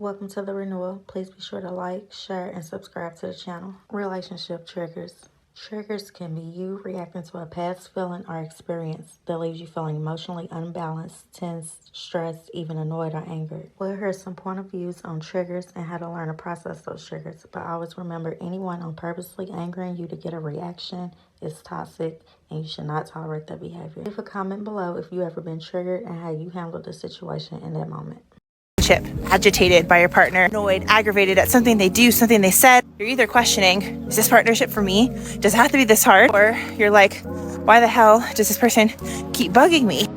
Welcome to the Renewal. Please be sure to like, share, and subscribe to the channel. Relationship triggers. Triggers can be you reacting to a past feeling or experience that leaves you feeling emotionally unbalanced, tense, stressed, even annoyed or angered. We'll hear some point of views on triggers and how to learn to process those triggers. But always remember, anyone on purposely angering you to get a reaction is toxic, and you should not tolerate that behavior. Leave a comment below if you ever been triggered and how you handled the situation in that moment. Agitated by your partner, annoyed, aggravated at something they do, something they said. You're either questioning, is this partnership for me? Does it have to be this hard? Or you're like, why the hell does this person keep bugging me?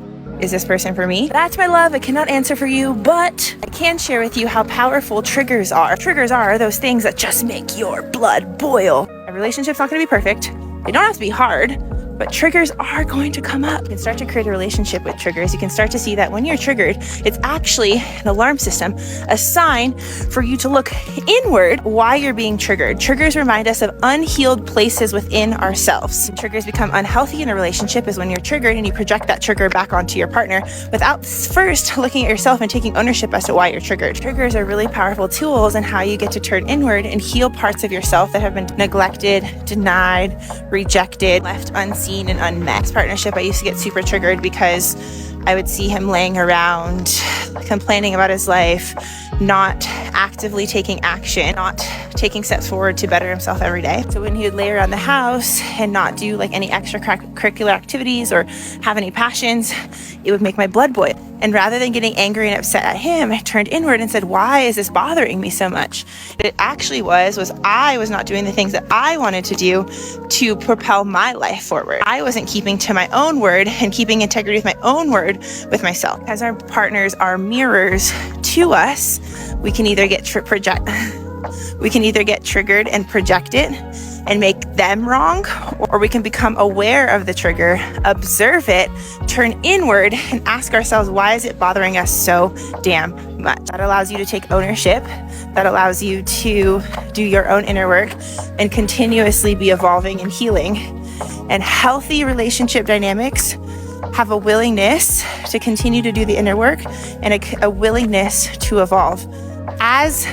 Is this person for me? That's my love. I cannot answer for you, but I can share with you how powerful triggers are. Triggers are those things that just make your blood boil. A relationship's not going to be perfect. They don't have to be hard, but triggers are going to come up. You can start to create a relationship with triggers. You can start to see that when you're triggered, it's actually an alarm system, a sign for you to look inward why you're being triggered. Triggers remind us of unhealed places within ourselves. Triggers become unhealthy in a relationship is when you're triggered and you project that trigger back onto your partner without first looking at yourself and taking ownership as to why you're triggered. Triggers are really powerful tools in how you get to turn inward and heal parts of yourself that have been neglected, denied, rejected, left unseen and unmet. This partnership, I used to get super triggered because I would see him laying around complaining about his life, not actively taking action, not taking steps forward to better himself every day. So when he would lay around the house and not do like any extracurricular activities or have any passions, it would make my blood boil. And rather than getting angry and upset at him, I turned inward and said, why is this bothering me so much? What it actually was I was not doing the things that I wanted to do to propel my life forward. I wasn't keeping to my own word and keeping integrity with my own word with myself. As our partners are mirrors to us, we can either get triggered and project it and make them wrong, or we can become aware of the trigger, observe it, turn inward, and ask ourselves, why is it bothering us so damn much? That allows you to take ownership. That allows you to do your own inner work and continuously be evolving and healing. And healthy relationship dynamics have a willingness to continue to do the inner work and a willingness to evolve as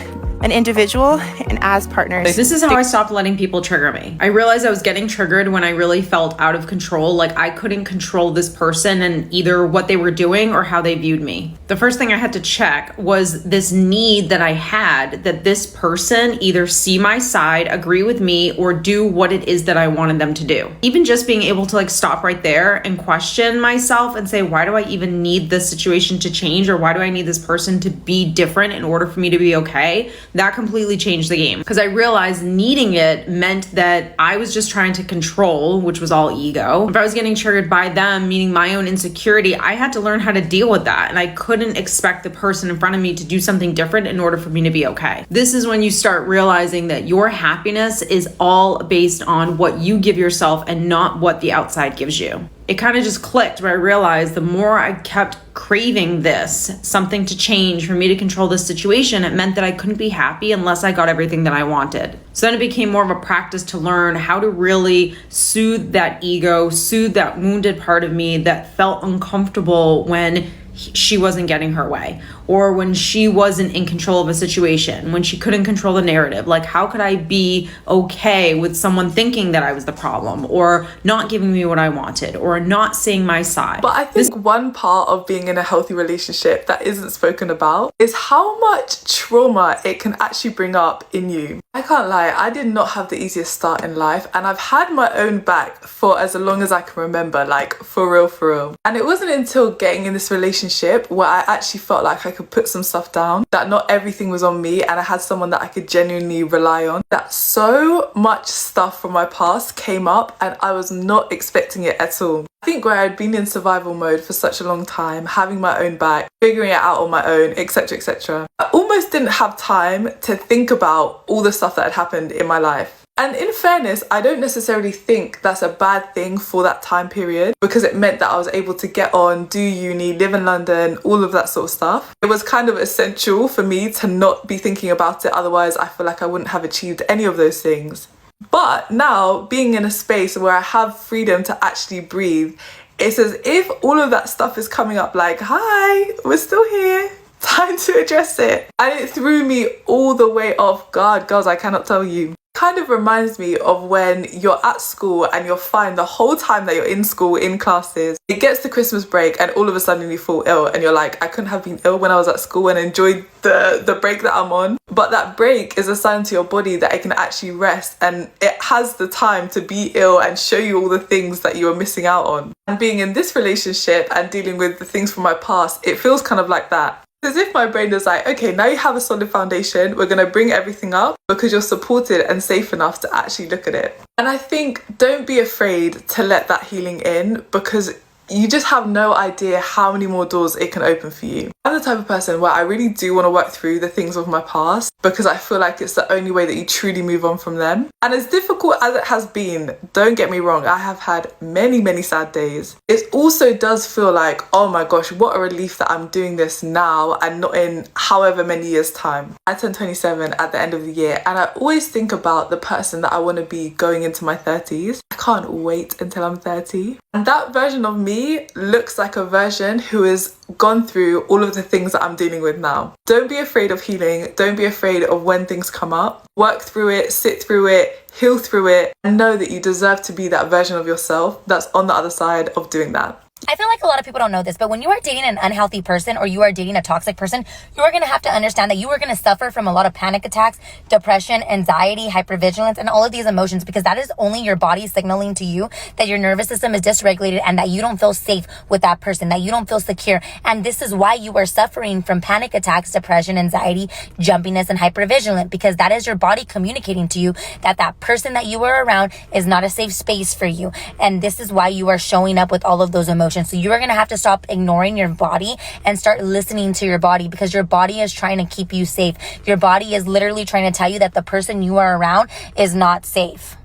an individual and as partners. This is how I stopped letting people trigger me. I realized I was getting triggered when I really felt out of control, like I couldn't control this person and either what they were doing or how they viewed me. The first thing I had to check was this need that I had that this person either see my side, agree with me, or do what it is that I wanted them to do. Even just being able to like stop right there and question myself and say, why do I even need this situation to change? Or why do I need this person to be different in order for me to be okay? That completely changed the game because I realized needing it meant that I was just trying to control, which was all ego. If I was getting triggered by them, meaning my own insecurity, I had to learn how to deal with that. And I couldn't expect the person in front of me to do something different in order for me to be okay. This is when you start realizing that your happiness is all based on what you give yourself and not what the outside gives you. It kind of just clicked where I realized the more I kept craving this, something to change for me to control this situation, it meant that I couldn't be happy unless I got everything that I wanted. So then it became more of a practice to learn how to really soothe that ego, soothe that wounded part of me that felt uncomfortable when she wasn't getting her way, or when she wasn't in control of a situation, when she couldn't control the narrative. Like, how could I be okay with someone thinking that I was the problem, or not giving me what I wanted, or not seeing my side? But I think one part of being in a healthy relationship that isn't spoken about is how much trauma it can actually bring up in you. I can't lie, I did not have the easiest start in life, and I've had my own back for as long as I can remember, like for real. And it wasn't until getting in this relationship where I actually felt like I could put some stuff down, that not everything was on me and I had someone that I could genuinely rely on, that so much stuff from my past came up and I was not expecting it at all. I think where I'd been in survival mode for such a long time, having my own back, figuring it out on my own, etc., I almost didn't have time to think about all the stuff that had happened in my life. And in fairness, I don't necessarily think that's a bad thing for that time period, because it meant that I was able to get on, do uni, live in London, all of that sort of stuff. It was kind of essential for me to not be thinking about it, otherwise I feel like I wouldn't have achieved any of those things. But now, being in a space where I have freedom to actually breathe, it's as if all of that stuff is coming up like, hi, we're still here. Time to address it. And it threw me all the way off guard. Girls, I cannot tell you. Kind of reminds me of when you're at school and you're fine the whole time that you're in school, in classes. It gets to Christmas break and all of a sudden you fall ill and you're like, I couldn't have been ill when I was at school and enjoyed the break that I'm on. But that break is a sign to your body that it can actually rest and it has the time to be ill and show you all the things that you are missing out on. And being in this relationship and dealing with the things from my past, it feels kind of like that. As if my brain is like, okay, now you have a solid foundation, we're going to bring everything up because you're supported and safe enough to actually look at it. And I think don't be afraid to let that healing in, because you just have no idea how many more doors it can open for you. I'm the type of person where I really do want to work through the things of my past because I feel like it's the only way that you truly move on from them. And as difficult as it has been, don't get me wrong, I have had many sad days. It also does feel like, oh my gosh, what a relief that I'm doing this now and not in however many years time. I turn 27 at the end of the year and I always think about the person that I want to be going into my 30s. I can't wait until I'm 30. And that version of me looks like a version who has gone through all of the things that I'm dealing with now. Don't be afraid of healing. Don't be afraid of when things come up. Work through it, sit through it, heal through it, and know that you deserve to be that version of yourself that's on the other side of doing that. I feel like a lot of people don't know this, but when you are dating an unhealthy person or you are dating a toxic person, you are going to have to understand that you are going to suffer from a lot of panic attacks, depression, anxiety, hypervigilance, and all of these emotions, because that is only your body signaling to you that your nervous system is dysregulated and that you don't feel safe with that person, that you don't feel secure. And this is why you are suffering from panic attacks, depression, anxiety, jumpiness, and hypervigilance, because that is your body communicating to you that that person that you are around is not a safe space for you. And this is why you are showing up with all of those emotions. So you are going to have to stop ignoring your body and start listening to your body, because your body is trying to keep you safe. Your body is literally trying to tell you that the person you are around is not safe.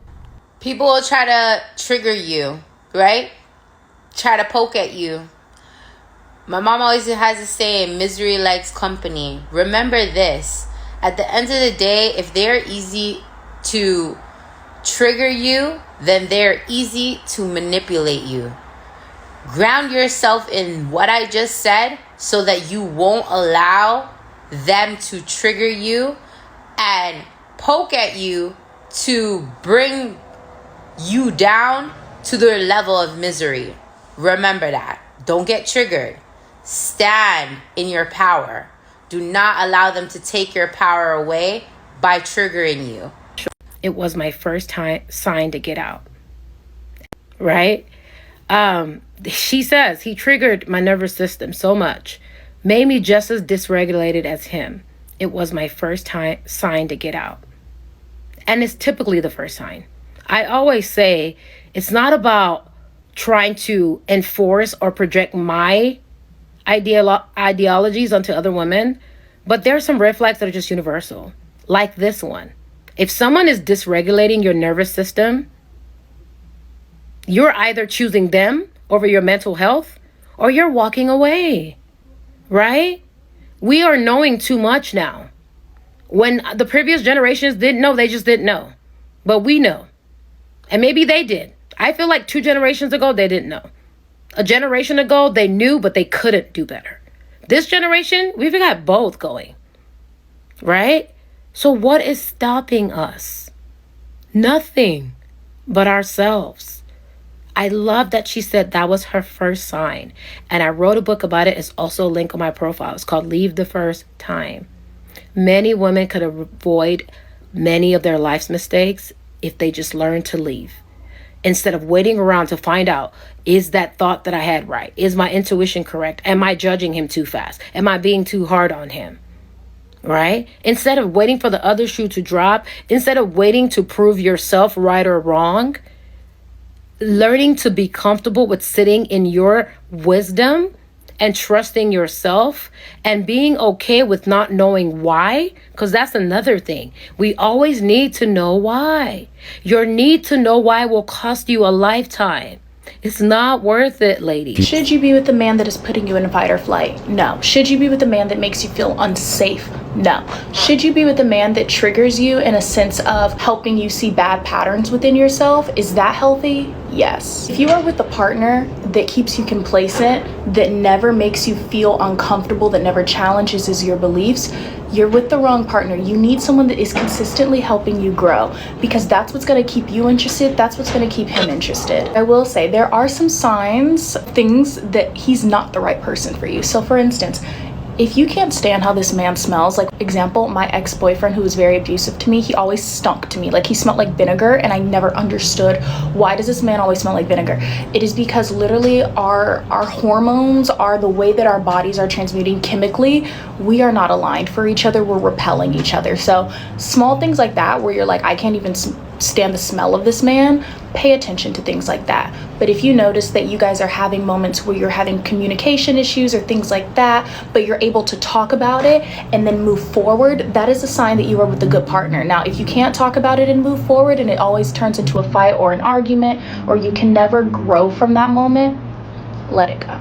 People will try to trigger you, right? Try to poke at you. My mom always has a saying, misery likes company. Remember this. At the end of the day, if they're easy to trigger you, then they're easy to manipulate you. Ground yourself in what I just said so that you won't allow them to trigger you and poke at you to bring you down to their level of misery. Remember that. Don't get triggered. Stand in your power. Do not allow them to take your power away by triggering you. It was my first sign to get out. Right? She says he triggered my nervous system so much, made me just as dysregulated as him. It was my first sign to get out. And it's typically the first sign. I always say it's not about trying to enforce or project my ideologies onto other women, but there are some red flags that are just universal, like this one. If someone is dysregulating your nervous system, you're either choosing them over your mental health or you're walking away, right? We are knowing too much now. When the previous generations didn't know, they just didn't know. But we know. And maybe they did. I feel like 2 generations ago, they didn't know. A generation ago, they knew, but they couldn't do better. This generation, we've got both going, right? So what is stopping us? Nothing but ourselves. I love that she said that was her first sign. And I wrote a book about it. It's also a link on my profile. It's called Leave the First Time. Many women could avoid many of their life's mistakes if they just learned to leave. Instead of waiting around to find out, is that thought that I had right? Is my intuition correct? Am I judging him too fast? Am I being too hard on him? Right? Instead of waiting for the other shoe to drop, instead of waiting to prove yourself right or wrong, learning to be comfortable with sitting in your wisdom and trusting yourself and being okay with not knowing why, because that's another thing. We always need to know why. Your need to know why will cost you a lifetime. It's not worth it, ladies. Should you be with a man that is putting you in fight or flight? No. Should you be with a man that makes you feel unsafe No. Should you be with a man that triggers you in a sense of helping you see bad patterns within yourself? Is that healthy? Yes. If you are with a partner that keeps you complacent, that never makes you feel uncomfortable, that never challenges your beliefs, you're with the wrong partner. You need someone that is consistently helping you grow, because that's what's going to keep you interested. That's what's going to keep him interested. I will say there are some signs, things that he's not the right person for you. So for instance, if you can't stand how this man smells, like example, my ex-boyfriend who was very abusive to me, he always stunk to me. Like he smelled like vinegar, and I never understood, why does this man always smell like vinegar? It is because literally our hormones are the way that our bodies are transmuting chemically. We are not aligned for each other. We're repelling each other. So small things like that where you're like, I can't even stand the smell of this man, pay attention to things like that. But if you notice that you guys are having moments where you're having communication issues or things like that, but you're able to talk about it and then move forward, that is a sign that you are with a good partner. Now, if you can't talk about it and move forward, and it always turns into a fight or an argument, or you can never grow from that moment, let it go.